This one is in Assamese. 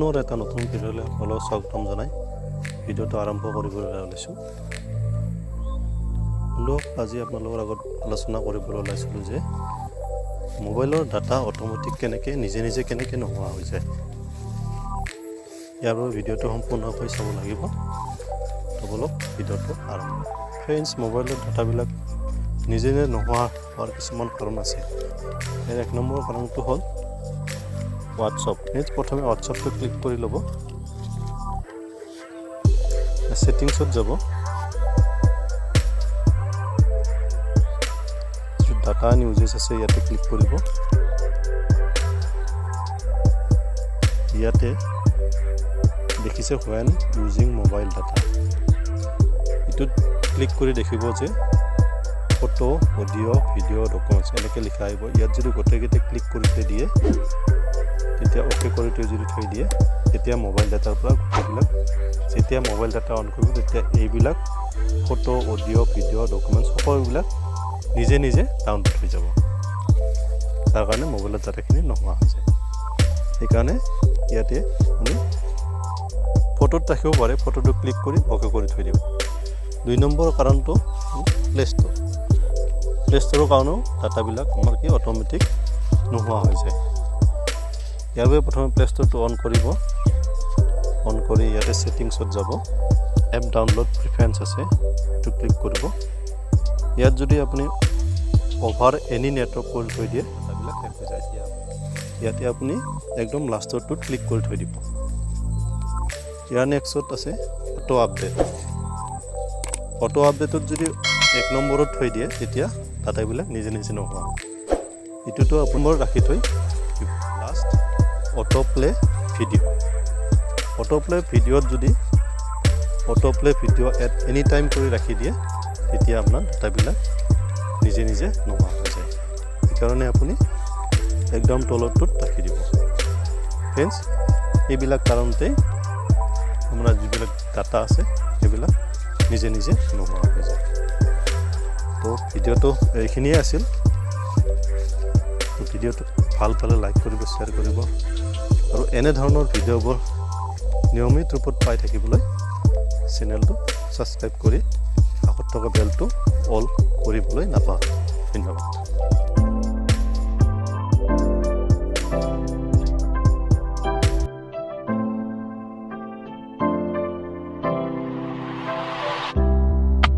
পুনৰ এটা নতুন ভিডিঅ'লৈ আপোনালোকক স্বাগতম জনাই ভিডিঅ'টো আৰম্ভ কৰিবলৈ ওলাইছোঁ। আজি আপোনালোকৰ আগত আলোচনা কৰিবলৈ ওলাইছিলোঁ যে মোবাইলৰ ডাটা অটোমেটিক নিজে কেনেকৈ নোহোৱা হৈ যায়। ইয়াৰ বাবে ভিডিঅ'টো সম্পূৰ্ণকৈ চাব লাগিব। বলক ভিডিঅ'টো আৰম্ভ। ফ্ৰেণ্ডছ, মোবাইলৰ ডাটাবিলাক নিজে নোহোৱা হোৱাৰ কিছুমান কাৰণ আছে। ইয়াৰ এক নম্বৰ কাৰণটো হ'ল হোৱাটছআপ। প্ৰথমে হোৱাটছআপটো ক্লিক কৰি ল'ব, ছেটিংছত যাব, ডাটা এণ্ড ইউজেছ আছে ইয়াতে ক্লিক কৰিব। ইয়াতে দেখিছে হোৱেন ইউজিং মোবাইল ডাটা, এইটোত ক্লিক কৰি দেখিব যে ফটো, অডিঅ', ভিডিঅ', ডকুমেণ্টছ এনেকৈ লিখা আহিব। ইয়াত যদি গোটেইকেইটা ক্লিক কৰি থৈ দিয়ে, তেতিয়া অ'কে কৰি যদি থৈ দিয়ে, তেতিয়া মোবাইল ডাটাৰ পৰা গোটেইবিলাক, যেতিয়া মোবাইল ডাটা অন কৰিব তেতিয়া এইবিলাক ফটো, অডিঅ', ভিডিঅ', ডকুমেণ্টছ সকলোবিলাক নিজে ডাউনলোড হৈ যাব। তাৰ কাৰণে মোবাইলৰ ডাটাখিনি নোহোৱা হৈ যায়। সেইকাৰণে ইয়াতে আপুনি ফটোত ৰাখিব পাৰে, ফটোটো ক্লিক কৰি অ'কে কৰি থৈ দিব। 2 নম্বৰ কাৰণটো প্লে ষ্ট'ৰ। প্লে ষ্ট'ৰৰ কাৰণেও ডাটাবিলাক আমাৰ অটোমেটিক নোহোৱা হৈ যায়। ইয়াৰ বাবে প্ৰথমে প্লে ষ্ট'ৰটো অন কৰিব। অন কৰি ইয়াতে ছেটিংছত যাব, এপ ডাউনলোড প্ৰিফাৰেঞ্চ আছে, এইটো ক্লিক কৰিব। ইয়াত যদি আপুনি অভাৰ এনি নেটৱৰ্ক কৰি থৈ দিয়ে, ডাটাবিলাক শেষ হৈ যায়। ইয়াতে আপুনি একদম লাষ্টৰটোত ক্লিক কৰি থৈ দিব। ইয়াৰ নেক্সট আছে অটো আপডেট। অটো আপডেটত যদি 1 নম্বৰত থৈ দিয়ে, তেতিয়া ডাটাবিলাক নিজে নোহোৱা হয়। এইটোতো আপোনাৰ ৰাখি থৈ last auto play video'. Auto play ভিডিঅ'ত যদি auto play video' at any time কৰি ৰাখি দিয়ে, তেতিয়া আপোনাৰ ডাটাবিলাক নিজে নোহোৱা হৈ যায়। সেইকাৰণে আপুনি একদম তলৰটোত ৰাখি দিব। ফ্ৰেণ্ডছ, এইবিলাক কাৰণতেই আপোনাৰ যিবিলাক ডাটা আছে সেইবিলাক নিজে নোহোৱা হৈ যায়। তো ভিডিঅ'টো এইখিনিয়ে আছিল। ভিডিঅ'টো ভাল পালে লাইক কৰিব, শ্বেয়াৰ কৰিব, আৰু এনেধৰণৰ ভিডিঅ'বোৰ নিয়মিত ৰূপত পাই থাকিবলৈ চেনেলটো ছাবস্ক্ৰাইব কৰি কাষত থকা বেলটো অল কৰিবলৈ নাপাহৰিব। ধন্যবাদ।